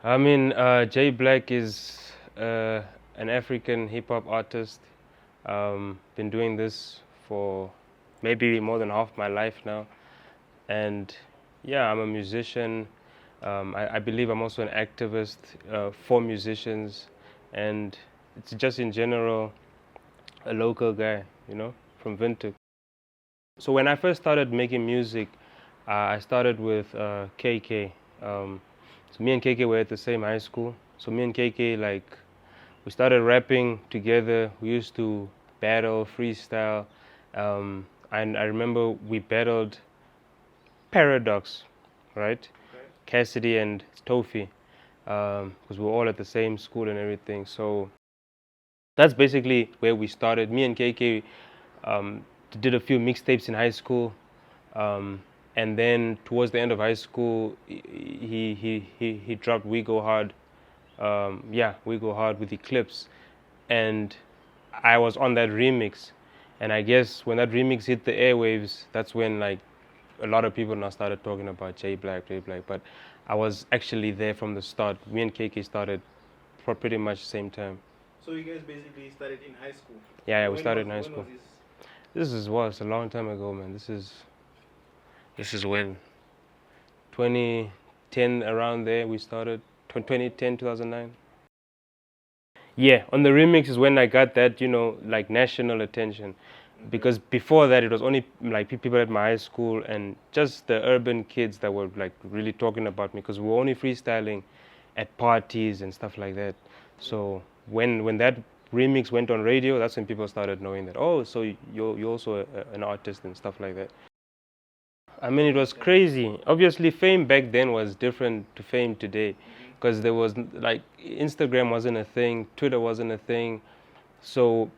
I mean, JBlack is an African hip-hop artist. Been doing this for maybe more than half my life now. And yeah, I'm a musician. I believe I'm also an activist for musicians. And it's just in general a local guy, you know, from Windhoek. So when I first started making music, I started with KK. So me and KK were at the same high school. So me and KK, like, we started rapping together. We used to battle, freestyle. And I remember we battled Paradox, right? Okay. Cassidy and Tofi, because we were all at the same school and everything. So that's basically where we started. Me and KK did a few mixtapes in high school. And then towards the end of high school, he dropped We Go Hard. We Go Hard with Eclipse. And I was on that remix. And I guess when that remix hit the airwaves, that's when like a lot of people now started talking about JBlack. But I was actually there from the start. Me and KK started for pretty much the same time. So you guys basically started in high school? Yeah, we started in high school. This is it's a long time ago, man. This is when 2010, around there we started. 2010, 2009. Yeah, on the remix is when I got that, you know, like national attention. Because before that it was only like people at my high school and just the urban kids that were like really talking about me, because we were only freestyling at parties and stuff like that. So when that remix went on radio, that's when people started knowing that, oh, so you're also an artist and stuff like that. I mean, it was crazy. Obviously, fame back then was different to fame today, because there was like Instagram wasn't a thing, Twitter wasn't a thing, so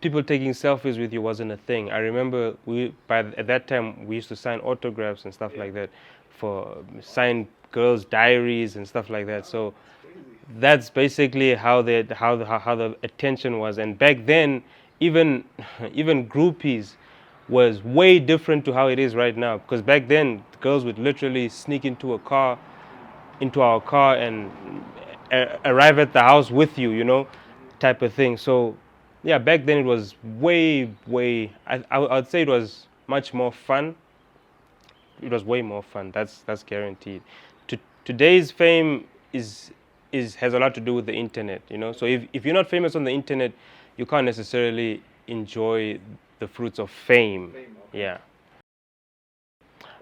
people taking selfies with you wasn't a thing. I remember at that time we used to sign autographs and stuff like that, for sign girls' diaries and stuff like that. So that's basically how the attention was. And back then, even groupies was way different to how it is right now, because back then girls would literally sneak into our car and arrive at the house with you, you know, type of thing. So yeah, back then it was way I'd say it was much more fun. It was way more fun, that's guaranteed. Today's fame has a lot to do with the internet, you know. So if you're not famous on the internet, you can't necessarily enjoy the fruits of fame. Okay. Yeah.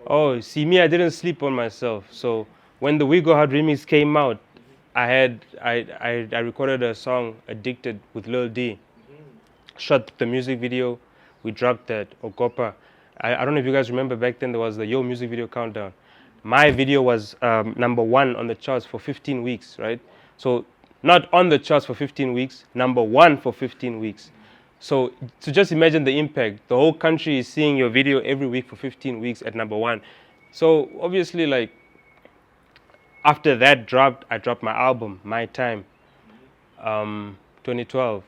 Oh, see, me, I didn't sleep on myself. So when the We Go Hard remix came out, I recorded a song, Addicted, with Lil D. Shot the music video. We dropped that, Okopa. I don't know if you guys remember, back then there was the Yo music video countdown. My video was #1 on the charts for 15 weeks, right? So not on the charts for 15 weeks, #1 for 15 weeks. So just imagine the impact. The whole country is seeing your video every week for 15 weeks at #1. So obviously, like, after that dropped, I dropped my album, My Time. 2012,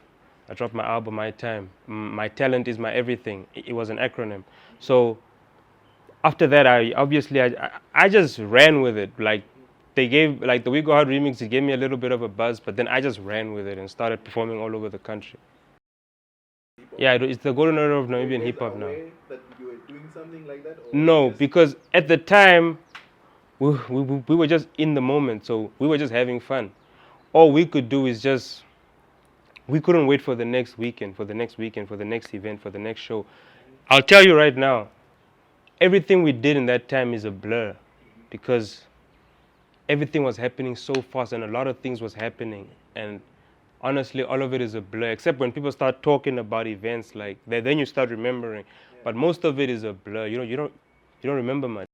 I dropped my album, My Time. My Talent Is My Everything. It was an acronym. So after that, I just ran with it. Like, they gave, like, the We Go Hard remix, it gave me a little bit of a buzz, but then I just ran with it and started performing all over the country. Yeah, it's the golden era of Namibian hip hop now. That you were doing something like that? No, because at the time, we were just in the moment, so we were just having fun. All we could do is we couldn't wait for the next weekend, for the next event, for the next show. I'll tell you right now, everything we did in that time is a blur, because everything was happening so fast, and a lot of things was happening, and honestly, all of it is a blur. Except when people start talking about events like that, then you start remembering. But most of it is a blur. You don't remember much.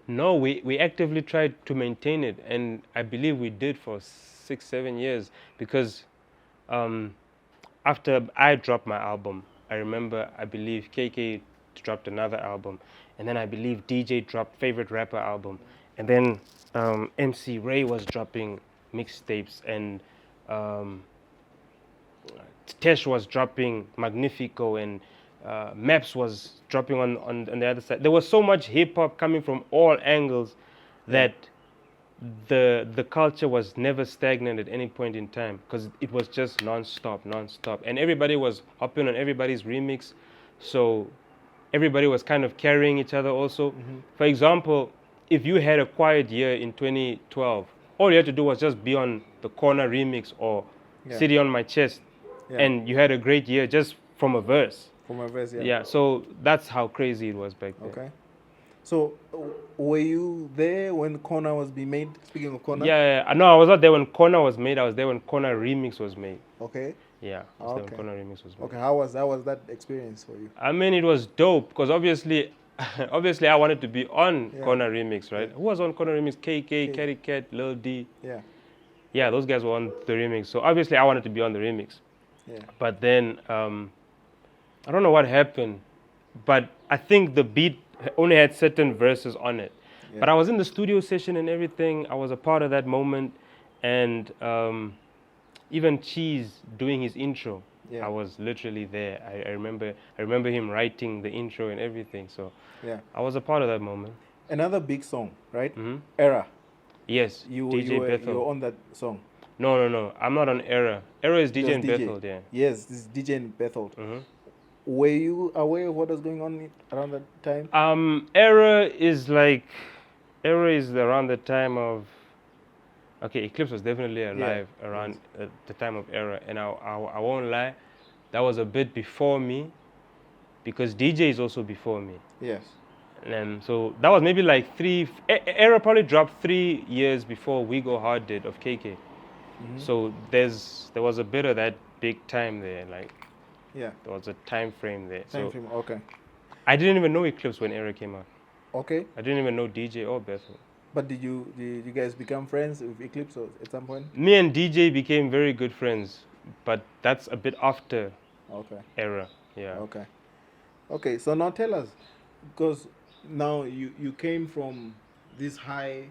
No, we actively tried to maintain it, and I believe we did for 6-7 years, because after I dropped my album, I remember, I believe KK dropped another album, and then I believe DJ dropped Favorite Rapper album, and then MC Ray was dropping mixtapes, and Tesh was dropping Magnifico, and Maps was dropping on the other side. There was so much hip hop coming from all angles that the culture was never stagnant at any point in time, because it was just non-stop, and everybody was hopping on everybody's remix, so everybody was kind of carrying each other also. For example, if you had a quiet year in 2012, all you had to do was just be on the Corner remix or City on My Chest, and you had a great year just from a verse. From a verse, Yeah, so that's how crazy it was back then. Okay. So, were you there when Corner was being made? Speaking of Corner? Yeah. No, I was not there when Corner was made. I was there when Corner remix was made. Okay. Yeah, I was there when Corner remix was made. Okay, how was that experience for you? I mean, it was dope, because obviously I wanted to be on Corner remix, right? Who was on Corner remix? KK, Catty Cat, Lil D. Yeah, those guys were on the remix. So obviously I wanted to be on the remix. Yeah. But then I don't know what happened, but I think the beat only had certain verses on it. But I was in the studio session and everything. I was a part of that moment, and even Cheese doing his intro, I was literally there. I remember him writing the intro and everything. So I was a part of that moment. Another big song, right? Era. Yes, you DJ Bethel. You were on that song. No. I'm not on Era. Era is DJ and Bethel, yeah. Yes, this is DJ and Bethel. Were you aware of what was going on around that time? Era is around the time of. Okay, Eclipse was definitely alive around the time of Era, and I won't lie, that was a bit before me, because DJ is also before me. Yes. And so that was maybe like Era probably dropped 3 years before We Go Hard did of KK. So there was a bit of that big time there, there was a time frame there. Okay. I didn't even know Eclipse when Era came out. Okay. I didn't even know DJ or Bethel. But did you guys become friends with Eclipse at some point? Me and DJ became very good friends, but that's a bit after Era. Yeah. Okay, so now tell us, because now you came from this high,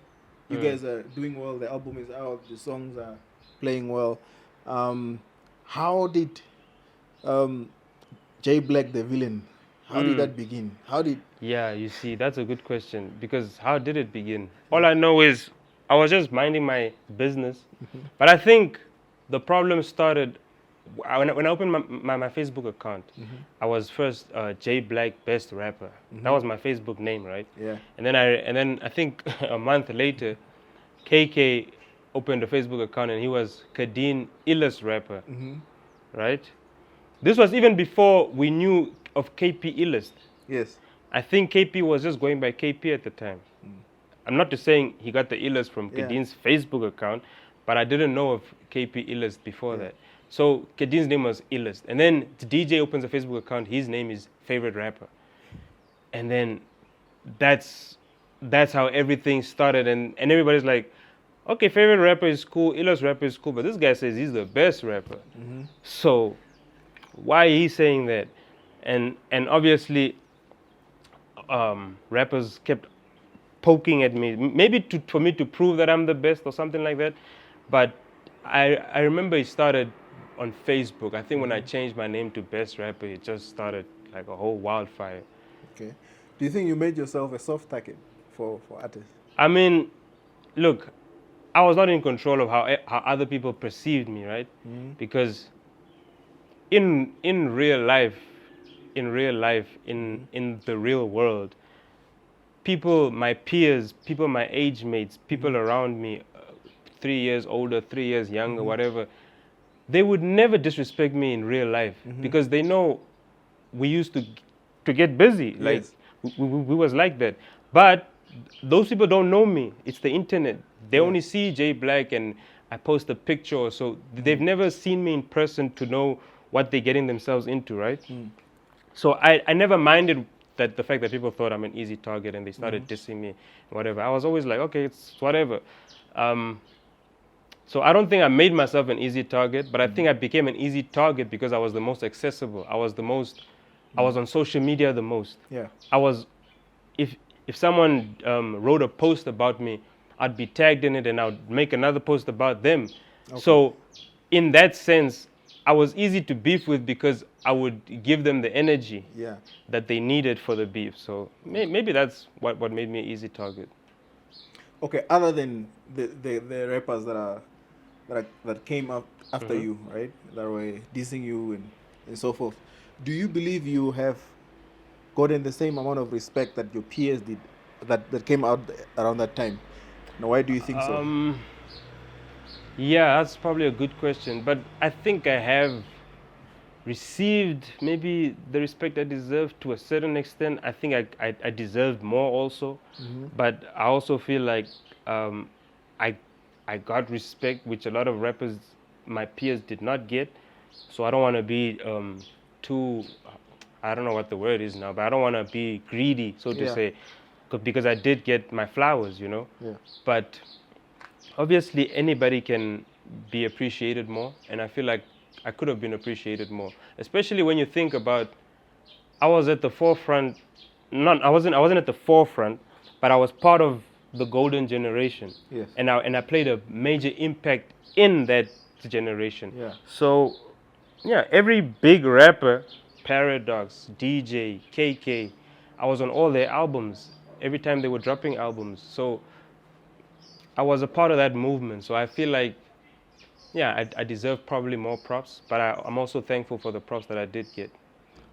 you guys are doing well, the album is out, the songs are playing well. How did JBlack the Villain, how did that begin? Yeah, you see, that's a good question, because how did it begin? All I know is I was just minding my business, but I think the problem started when I opened my Facebook account. I was first JBlack Best Rapper. That was my Facebook name, right? Yeah. And then I think a month later, KK opened a Facebook account, and he was Kadeen Illest Rapper, right? This was even before we knew of KP Illest. Yes. I think KP was just going by KP at the time. I'm not just saying he got the Illest from Kadeen's Facebook account, but I didn't know of KP Illest before that. So Kadeen's name was Illest. And then the DJ opens a Facebook account, his name is Favorite Rapper. And then that's how everything started, and everybody's like, okay, Favorite Rapper is cool, Illest Rapper is cool, but this guy says he's the best rapper. So why is he saying that? And obviously rappers kept poking at me, maybe for me to prove that I'm the best or something like that. But I remember it started on Facebook. I think when I changed my name to Best Rapper, it just started like a whole wildfire. Okay. Do you think you made yourself a soft target for artists? I mean, look, I was not in control of how other people perceived me, right? Because in real life, in the real world, people, my peers, people my age mates, people around me, 3 years older, 3 years younger, whatever, they would never disrespect me in real life, because they know we used to get busy. Like we was like that. But those people don't know me. It's the internet. They Yeah. only see JBlack and I post a picture or so. They've never seen me in person to know what they're getting themselves into, right? So I never minded that the fact that people thought I'm an easy target and they started dissing me, whatever. I was always like, okay, it's whatever. So I don't think I made myself an easy target, but I think I became an easy target because I was the most accessible. I was on social media the most. Yeah. I was, if someone wrote a post about me, I'd be tagged in it and I'd make another post about them. Okay. So in that sense, I was easy to beef with because I would give them the energy Yeah. that they needed for the beef. So maybe that's what made me an easy target. Okay. Other than the rappers that came up after you, right? That were dissing you and so forth. Do you believe you have gotten the same amount of respect that your peers did that came out around that time? Now, why do you think so? Yeah, that's probably a good question. But I think I have received maybe the respect I deserved to a certain extent. I think I deserved more also. But I also feel like I got respect, which a lot of rappers, my peers, did not get. So I don't want to be too, I don't know what the word is now, but I don't want to be greedy, so to Yeah. say, because I did get my flowers, you know. Yeah. But obviously anybody can be appreciated more, and I feel like I could have been appreciated more, especially when you think about I was at the forefront. I wasn't at the forefront, but I was part of the golden generation. Yes. And I played a major impact in that generation. Yeah. So yeah, every big rapper, Paradox, DJ, KK, I was on all their albums every time they were dropping albums. So I was a part of that movement. So I feel like, yeah, I deserve probably more props, but I'm also thankful for the props that I did get.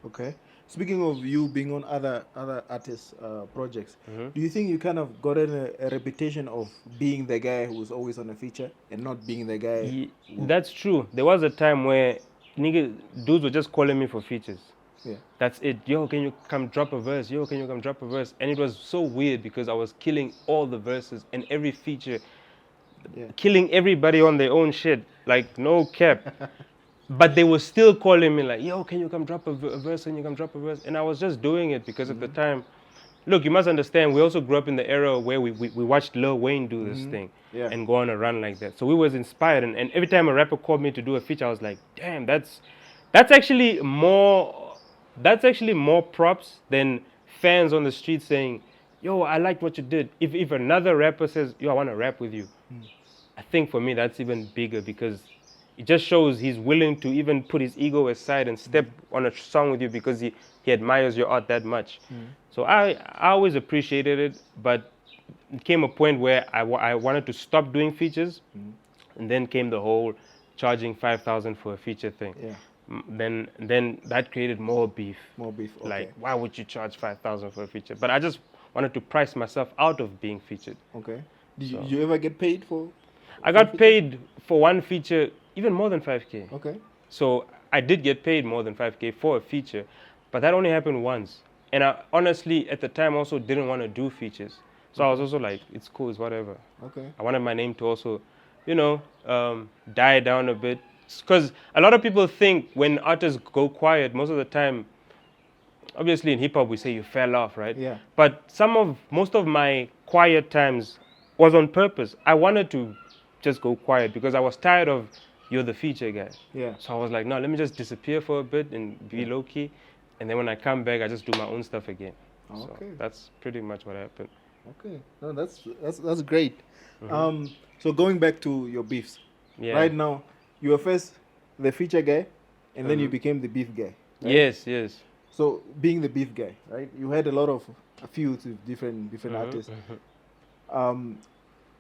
Okay. Speaking of you being on other artists' projects, do you think you kind of gotten a reputation of being the guy who's always on a feature and not being the guy? That's true. There was a time where dudes were just calling me for features. Yeah. That's it. Yo, can you come drop a verse? Yo, can you come drop a verse? And it was so weird because I was killing all the verses and every feature, Yeah. killing everybody on their own shit, like no cap. But they were still calling me like, yo, can you come drop a verse? Can you come drop a verse? And I was just doing it because at the time, look, you must understand, we also grew up in the era where we watched Lil Wayne do this thing Yeah. and go on a run like that. So we was inspired. And every time a rapper called me to do a feature, I was like, damn, that's actually more props than fans on the street saying, yo, I liked what you did. If another rapper says, yo, I want to rap with you, I think for me that's even bigger because it just shows he's willing to even put his ego aside and step on a song with you because he admires your art that much. So I always appreciated it, but it came a point where I wanted to stop doing features, and then came the whole charging 5,000 for a feature thing. Yeah. Then that created more beef. More beef. Okay. Like, why would you charge 5,000 for a feature? But I just wanted to price myself out of being featured. Okay. Did you ever get paid for? I got paid for one feature even more than 5K. Okay. So I did get paid more than 5K for a feature, but that only happened once. And I honestly, at the time, also didn't want to do features. So I was also like, it's cool, it's whatever. Okay. I wanted my name to also, die down a bit. Because a lot of people think when artists go quiet, most of the time, obviously in hip hop we say you fell off, right? Yeah. But most of my quiet times was on purpose. I wanted to just go quiet because I was tired of you're the feature guy. Yeah. So I was like, no, let me just disappear for a bit and be low key, and then when I come back, I just do my own stuff again. Okay. So that's pretty much what happened. Okay. No, that's great. So going back to your beefs. Yeah. Right now, you were first the feature guy, and then you became the beef guy. Right? Yes. So being the beef guy, right? You had a lot of feuds with different artists.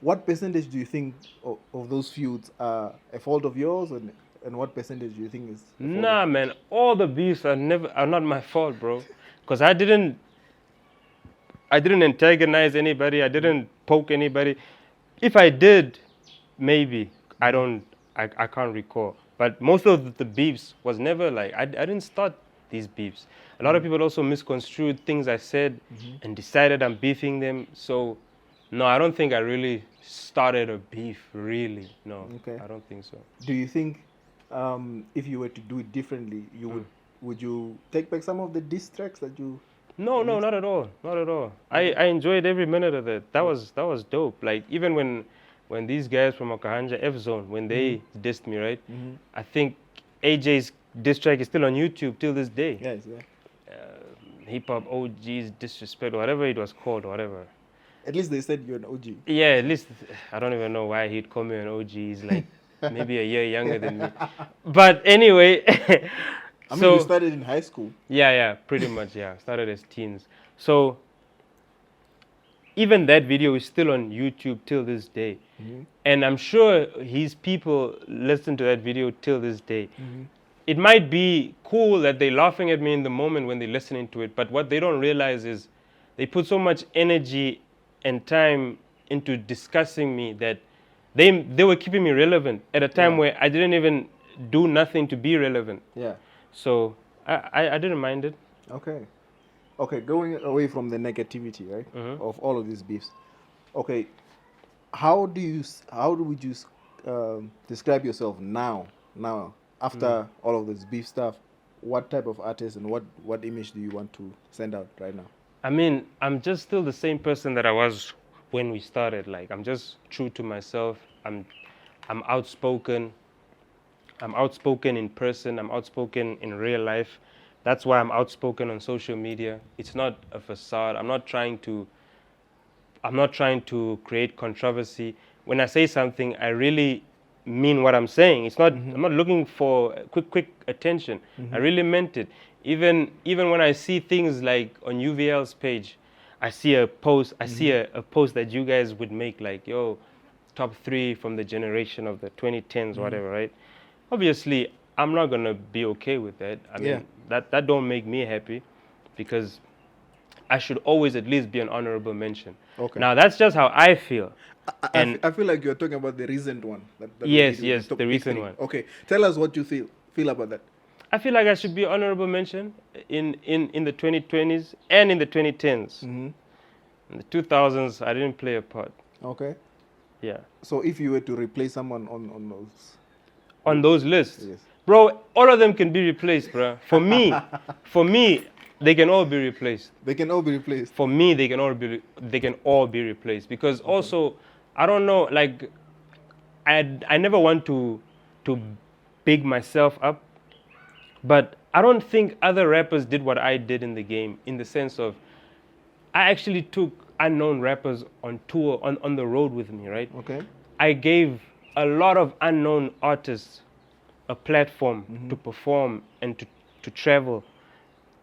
What percentage do you think of those feuds are a fault of yours, and what percentage do you think is? Nah, man. All the beefs are not my fault, bro. Because I didn't antagonize anybody. I didn't poke anybody. If I did, maybe I can't recall. But most of the beefs was never like I didn't start these beefs. A lot of people also misconstrued things I said and decided I'm beefing them. So, no, I don't think I really started a beef, really. No, Okay. I don't think so. Do you think if you were to do it differently, you would you take back some of the diss tracks that you? No, not at all. Not at all. I enjoyed every minute of it. That was dope. Like even when these guys from Okahanja F Zone, when they dissed me, right? I think AJ's diss track is still on YouTube till this day. Yes, yeah. Hip hop OGs disrespect, whatever it was called, whatever. At least they said you're an OG. Yeah, at least I don't even know why he'd call me an OG. He's like maybe a year younger than me. But anyway, I mean, you started in high school. Yeah, pretty much. Yeah, started as teens. So even that video is still on YouTube till this day, and I'm sure his people listen to that video till this day. It might be cool that they're laughing at me in the moment when they're listening to it, but what they don't realize is they put so much energy and time into discussing me that they were keeping me relevant at a time where I didn't even do nothing to be relevant. Yeah. So I didn't mind it. Okay. Okay, going away from the negativity, right, of all of these beefs. Okay, how would you describe yourself now after all of this beef stuff? What type of artist and what image do you want to send out right now? I mean, I'm just still the same person that I was when we started. Like, I'm just true to myself. I'm outspoken. I'm outspoken in person. I'm outspoken in real life. That's why I'm outspoken on social media. It's not a facade. I'm not trying to create controversy. When I say something, I really mean what I'm saying. It's not. I'm not looking for quick attention. I really meant it. Even when I see things like on UVL's page, I see a post. I see a post that you guys would make, like, yo, top 3 from the generation of the 2010s, whatever, right? Obviously, I'm not gonna be okay with that. I mean, that don't make me happy, because I should always at least be an honorable mention. Okay. Now that's just how I feel. I feel like you're talking about the recent one. Yes, the recent one. Okay, tell us what you feel about that. I feel like I should be honorable mention in the 2020s and in the 2010s. In the 2000s, I didn't play a part. Okay. Yeah. So if you were to replace someone on those lists, yes. Bro, all of them can be replaced, bro. For me, they can all be replaced. They can all be replaced. For me, they can all be replaced, because also, I don't know, like, I never want to big myself up, but I don't think other rappers did what I did in the game, in the sense of I actually took unknown rappers on tour, on the road with me, right? Okay. I gave a lot of unknown artists a platform to perform and to travel,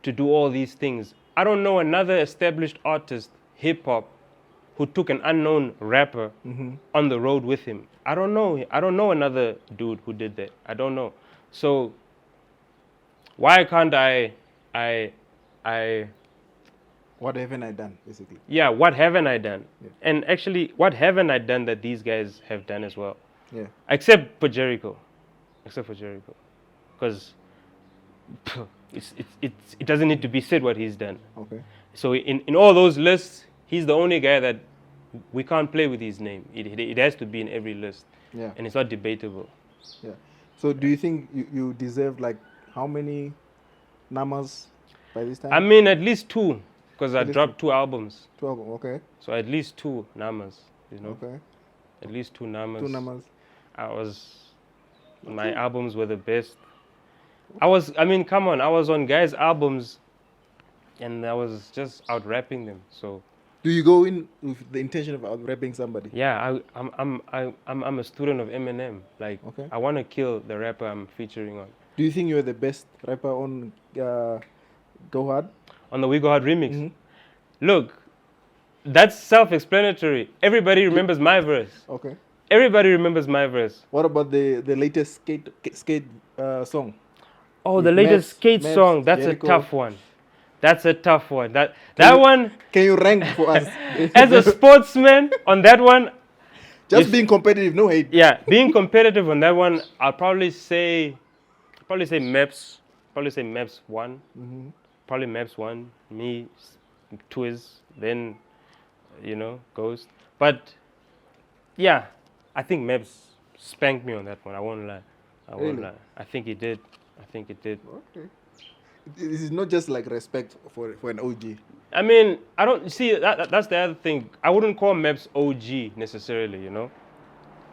to do all these things. I don't know another established artist, hip hop, who took an unknown rapper on the road with him. I don't know another dude who did that. I don't know. So why can't I what haven't I done, basically? Yeah, what haven't I done? Yeah. And actually, what haven't I done that these guys have done as well? Yeah. Except for Jericho, because it doesn't need to be said what he's done. Okay. So in all those lists, he's the only guy that we can't play with his name. It has to be in every list. Yeah. And it's not debatable. Yeah. So do you think you deserve, like, how many namas by this time? I mean, at least 2, because I dropped 2 albums. 2 albums, okay. So at least 2 namas, you know. Okay. At least 2 namas. 2 namas. My albums were the best. I was on guys' albums, and I was just out rapping them. So. Do you go in with the intention of out rapping somebody? Yeah, I'm a student of Eminem. Like, okay. I want to kill the rapper I'm featuring on. Do you think you're the best rapper on Go Hard? On the We Go Hard remix? Look, that's self-explanatory. Everybody remembers my verse. Okay. Everybody remembers my verse. What about the latest skate song? Oh, the latest skate song. That's Jericho. A tough one. That's a tough one. That one. Can you rank for us? As a sportsman, on that one. Just being competitive, no hate. Yeah, being competitive on that one, I'll probably say Meps. probably say Maps 1. Mm-hmm. Probably Maps 1, me, Twiz, then, Ghost. But, yeah, I think Maps spanked me on that one. I won't lie. Really? I think he did. Okay. This is not just like respect for an OG. I mean, I don't see that's the other thing. I wouldn't call Maps OG necessarily, because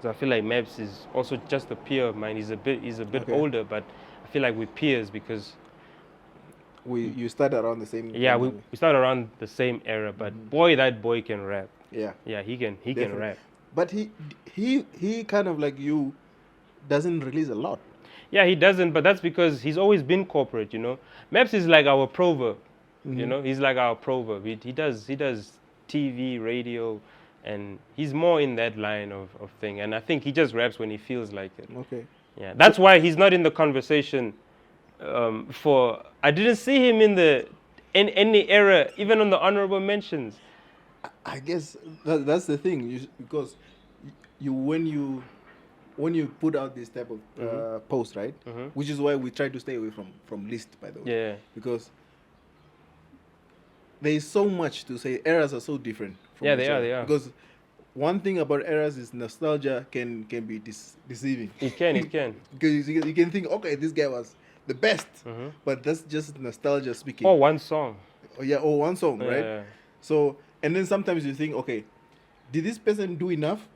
I feel like Maps is also just a peer of mine. He's a bit Okay. older, but I feel like we're peers because You started around the same. yeah, we started around the same era. But boy, that boy can rap. Yeah. Yeah, he can Definitely. rap. But he kind of like you doesn't release a lot. Yeah, he doesn't, but that's because he's always been corporate, Maps is like our proverb, he's like our proverb. He does TV, radio, and he's more in that line of thing. And I think he just raps when he feels like it. Okay. Yeah, that's why he's not in the conversation. I didn't see him in any era, even on the honorable mentions. I guess that's the thing, because you when you put out this type of post, right? Which is why we try to stay away from list, by the way. Yeah. Because there is so much to say. Eras are so different. Yeah, they are. Because one thing about eras is nostalgia can be deceiving. It can. Because you can think, okay, this guy was the best, but that's just nostalgia speaking. Or one song. Or one song, right? Yeah. So, and then sometimes you think, okay, did this person do enough?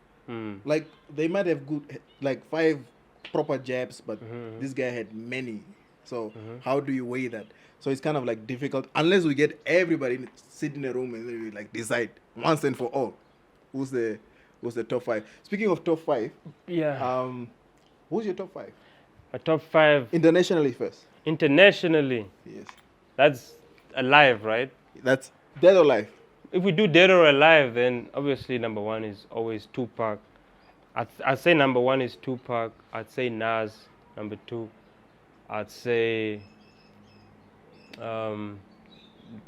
Like, they might have good, like 5 proper jabs, but this guy had many. So, how do you weigh that? So, it's kind of like difficult, unless we get everybody sit in a room and then we like decide once and for all who's the top 5. Speaking of top 5, Yeah. Who's your top 5? A top 5 Internationally first. Internationally. Yes. That's alive, right? That's dead or alive. If we do dead or alive, then obviously number 1 is always Tupac. I'd say number 1 is Tupac. I'd say Nas, number 2. I'd say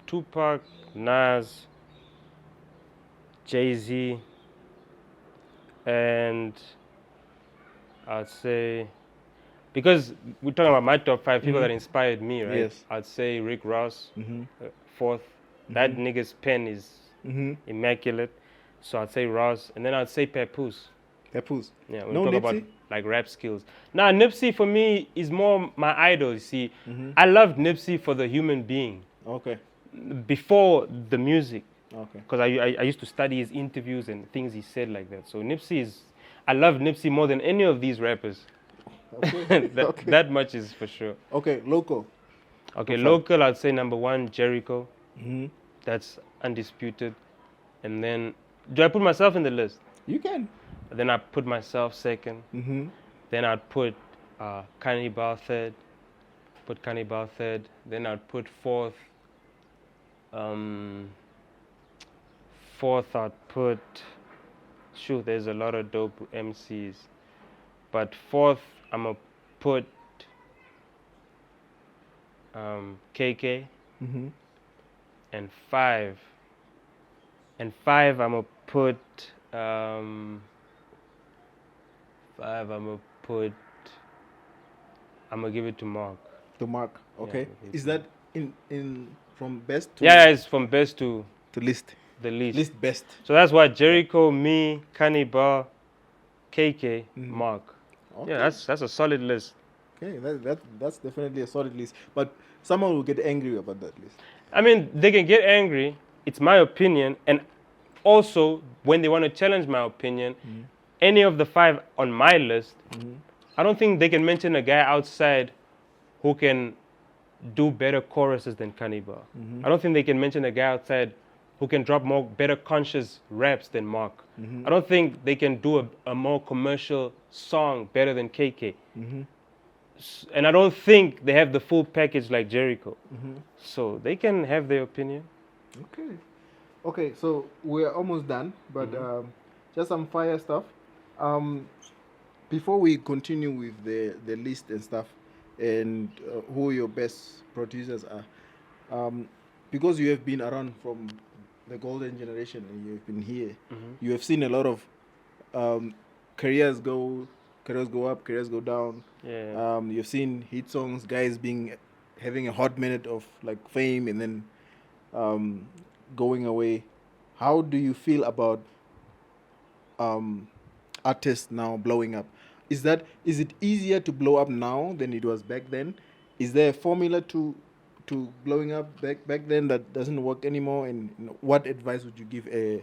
Tupac, Nas, Jay-Z, and I'd say, because we're talking about my top 5 people that inspired me, right? Yes. I'd say Rick Ross, 4th. That nigga's pen is immaculate. So I'd say Ross, and then I'd say Papoose. Papoose. Yeah, when No we talk Nipsey? about like rap skills. Now Nipsey for me is more my idol. You see, I loved Nipsey for the human being Okay. before the music. Okay. Because I used to study his interviews and things he said like that. So I love Nipsey more than any of these rappers. Okay. That much is for sure. Okay, local. Okay, local, I'd say number 1, Jericho. Mm-hmm. That's undisputed. And then, do I put myself in the list? You can. Then I put myself 2nd. Mm-hmm. Then I'd put Cannibal 3rd. Put Cannibal 3rd. Then I'd put 4th. 4th, I'd put. Shoot, there's a lot of dope MCs. But 4th, I'm gonna put KK. Mm-hmm. And 5. I'm gonna put. 5, I'm gonna give it to Mark. To Mark. Okay. Yeah, Is that in from best to Yeah, it's from best to least? the least. Least best. So that's why Jericho, me, Cannibal, KK, Mark. Okay. Yeah, that's a solid list. Okay, that's definitely a solid list. But someone will get angry about that list. I mean, they can get angry. It's my opinion. And also, when they want to challenge my opinion, any of the 5 on my list, I don't think they can mention a guy outside who can do better choruses than Cannibal. I don't think they can mention a guy outside who can drop better conscious raps than Mark. I don't think they can do a more commercial song better than KK. And I don't think they have the full package like Jericho. So they can have their opinion. Okay, so we're almost done, but just some fire stuff. Before we continue with the list and stuff, and who your best producers are, because you have been around from the golden generation and you've been here, you have seen a lot of careers go up, careers go down. Yeah. You've seen hit songs, guys being having a hot minute of like fame and then going away. How do you feel about artists now blowing up? Is it easier to blow up now than it was back then? Is there a formula to blowing up back then that doesn't work anymore? And what advice would you give a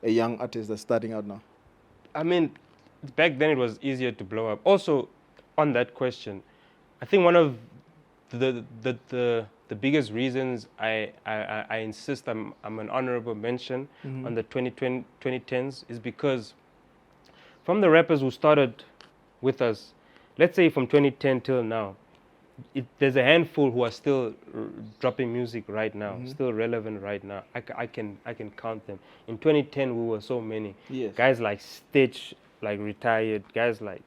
young artist that's starting out now? I mean, back then it was easier to blow up. Also, on that question, I think one of the biggest reasons I insist I'm an honorable mention on the 2010s is because from the rappers who started with us, let's say from 2010 till now, there's a handful who are still dropping music right now, still relevant right now. I can count them. In 2010, we were so many. Yes. Guys like Stitch, like retired. Guys like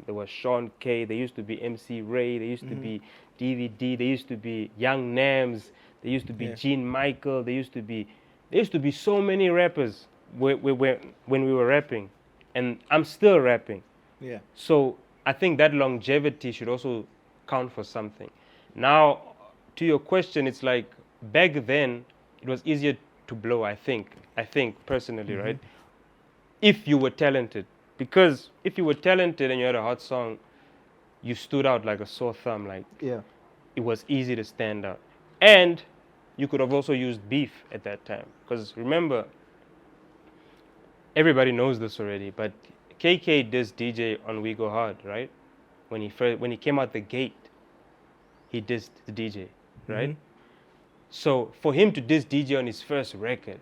there was Sean K. There used to be MC Ray. There used to be DVD. There used to be Young Nams. There used to be Gene Michael. There used to be so many rappers when we were rapping, and I'm still rapping. Yeah. So I think that longevity should also count for something. Now, to your question, it's like back then it was easier to blow. I think personally, right? If you were talented, because if you were talented and you had a hot song, you stood out like a sore thumb. Like it was easy to stand out, and you could have also used beef at that time. Because remember, everybody knows this already, but KK dissed DJ on We Go Hard, right? When he came out the gate, he dissed the DJ, right? So for him to diss DJ on his first record,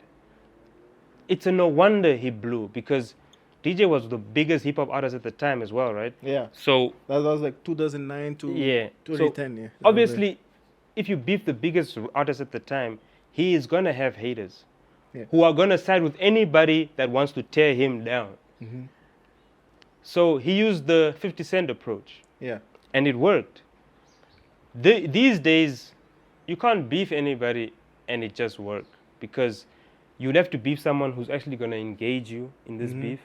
it's a no wonder he blew, because DJ was the biggest hip hop artist at the time as well, right? Yeah. So that was like 2009 to 2010. So obviously, if you beef the biggest artist at the time, he is gonna have haters who are gonna side with anybody that wants to tear him down. So he used the 50 Cent approach. Yeah. And it worked. These days, you can't beef anybody and it just work, because you'd have to beef someone who's actually going to engage you in this beef.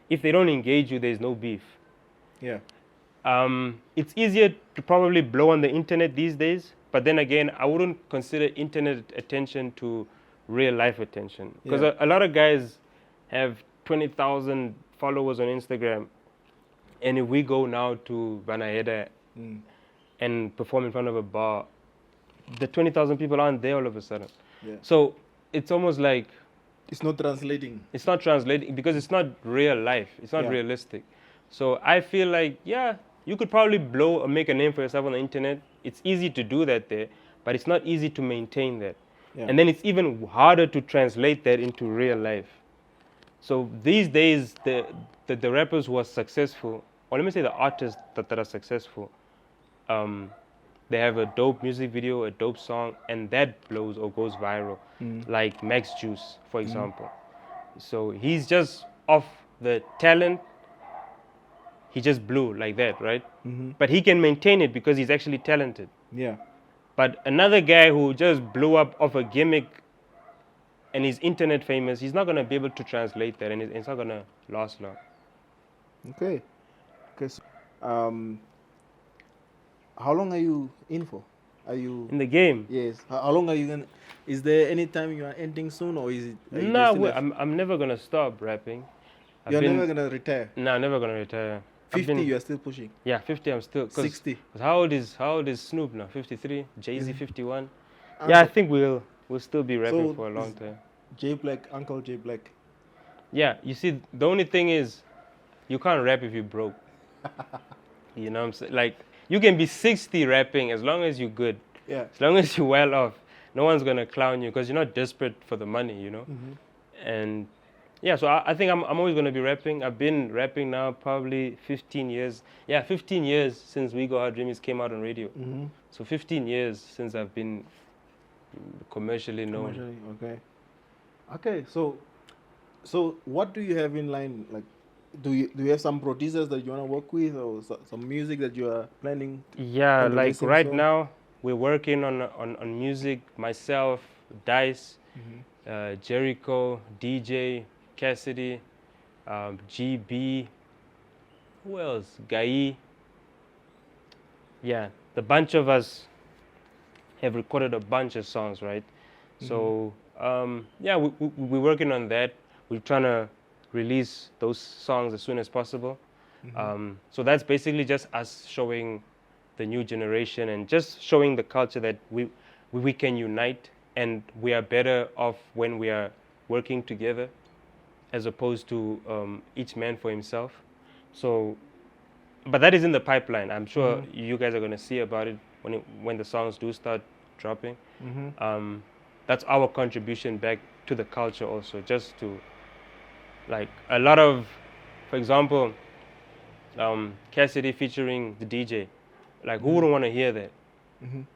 If they don't engage you, there's no beef. Yeah. It's easier to probably blow on the internet these days, but then again, I wouldn't consider internet attention to real life attention, because a lot of guys have 20,000 followers on Instagram. And if we go now to Vanaheda and perform in front of a bar, the 20,000 people aren't there all of a sudden. Yeah. So it's almost like it's not translating. It's not translating because it's not real life. It's not realistic. So I feel like, you could probably blow or make a name for yourself on the internet. It's easy to do that there, but it's not easy to maintain that. Yeah. And then it's even harder to translate that into real life. So these days, the rappers who are successful, or let me say the artists that are successful, they have a dope music video, a dope song, and that blows or goes viral. Like Max Juice, for example. So he's just off the talent, he just blew like that, right? But he can maintain it because he's actually talented. Yeah. But another guy who just blew up off a gimmick and he's internet famous, he's not going to be able to translate that, and it's not going to last long. Okay. So, how long are you in for? Are you in the game? Yes. How long are you gonna? Is there any time you are ending soon, or is it? No, I'm never gonna stop rapping. You're never gonna retire. No, I'm never gonna retire. 50, you are still pushing. Yeah, 50, I'm still. 60. How old is Snoop now? 53. Jay-Z 51. Yeah, I think we'll still be rapping for a long time. JBlack, Uncle JBlack. Yeah, you see, the only thing is, you can't rap if you're broke. You know what I'm saying? Like, you can be 60 rapping as long as you're good. Yeah. As long as you're well off. No one's going to clown you because you're not desperate for the money, you know? And yeah, so I think I'm always going to be rapping. I've been rapping now probably 15 years. Yeah, 15 years since We Go Hard Dreamies came out on radio. So 15 years since I've been commercially known. Okay. Okay, so what do you have in line? Like, do you have some producers that you want to work with, or some music that you are planning? Yeah, like right now we're working on music. Myself, Dice, Jericho, DJ, Cassidy, GB. Who else? Gai. Yeah, the bunch of us. have recorded a bunch of songs, right? So yeah, we're working on that. We're trying to release those songs as soon as possible. So that's basically just us showing the new generation and just showing the culture that we can unite, and we are better off when we are working together as opposed to each man for himself. So, but that is in the pipeline. I'm sure you guys are going to see about it when the songs do start dropping. That's our contribution back to the culture also, just to, like, a lot of, for example, Cassidy featuring the DJ, like, who wouldn't want to hear that?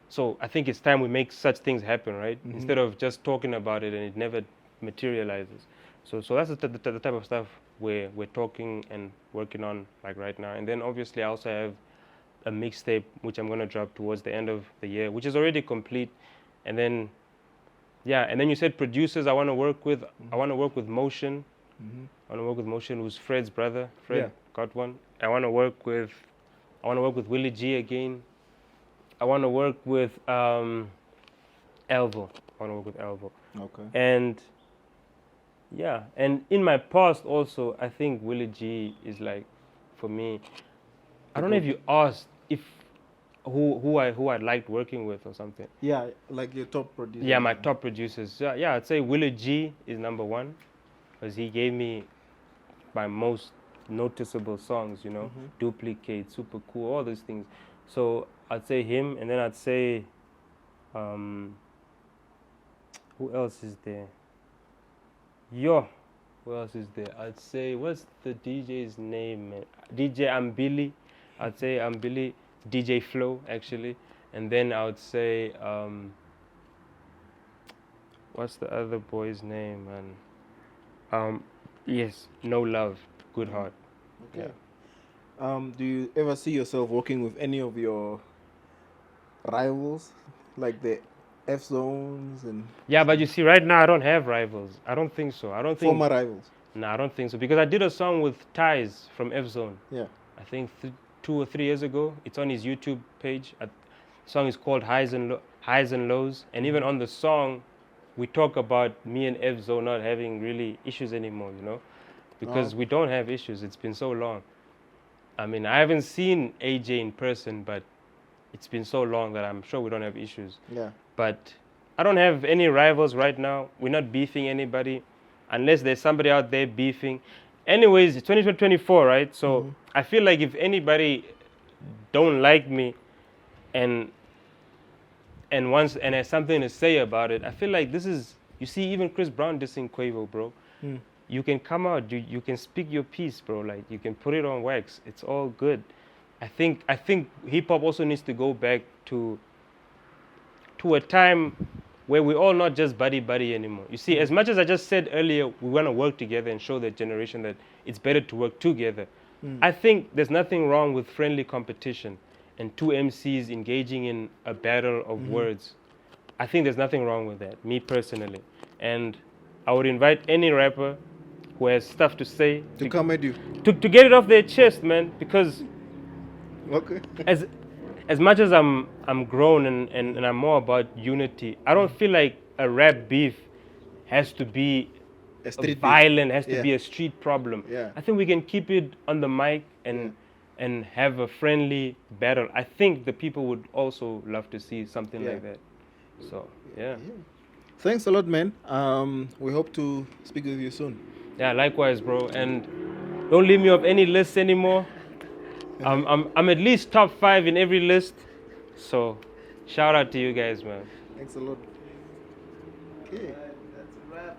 So I think it's time we make such things happen, right? Instead of just talking about it and it never materializes. So that's the type of stuff we're talking and working on, like, right now. And then obviously I also have a mixtape which I'm gonna drop towards the end of the year, which is already complete. And then yeah, and then you said producers I want to work with. I want to work with Motion. I want to work with Motion, who's Fred's brother. Fred got one. I want to work with Willie G again. I want to work with Elvo. I want to work with Elvo. Okay. And yeah, and in my past also, I think Willie G is, like, for me, I don't know if you asked if who I liked working with or something. Yeah, like your top producer. Yeah, my top producers. Yeah, I'd say Willie G is number one, because he gave me my most noticeable songs, you know, Duplicate, Super Cool, all those things. So I'd say him, and then I'd say, who else is there? Who else is there? I'd say, what's the DJ's name, man? DJ Ambili. I'd say Ambili, DJ Flow, actually. And then I would say, what's the other boy's name, man? Yes, No Love, Good Heart. Okay. Do you ever see yourself working with any of your rivals, like the F Zones and? Yeah, but you see, right now I don't have rivals. I don't think so. I don't think. Former rivals. No, I don't think so, because I did a song with Ties from F Zone. Yeah. I think 2 or 3 years ago. It's on his YouTube page. The song is called Highs and Lows, and even on the song, we talk about me and F Zone not having really issues anymore, you know, because we don't have issues. It's been so long. I mean, I haven't seen AJ in person, but it's been so long that I'm sure we don't have issues. Yeah. But I don't have any rivals right now. We're not beefing anybody, unless there's somebody out there beefing. Anyways, it's 2024, right? So I feel like if anybody don't like me and has something to say about it, I feel like this is, you see, even Chris Brown dissing Quavo, bro. You can come out, you can speak your piece, bro. Like, you can put it on wax. It's all good. I think hip hop also needs to go back to a time where we're all not just buddy anymore. You see, as much as I just said earlier, we want to work together and show the generation that it's better to work together. I think there's nothing wrong with friendly competition and two MCs engaging in a battle of words. I think there's nothing wrong with that, me personally. And I would invite any rapper who has stuff to say to come at you. To get it off their chest, man, because okay. as much as I'm grown and I'm more about unity, I don't feel like a rap beef has to be violent, has to be a street problem. Yeah. I think we can keep it on the mic and have a friendly battle. I think the people would also love to see something like that. So, yeah. Thanks a lot, man. We hope to speak with you soon. Yeah, likewise, bro. And don't leave me off any lists anymore. I'm at least top 5 in every list. So, shout out to you guys, man. Thanks a lot. Okay. That's a wrap.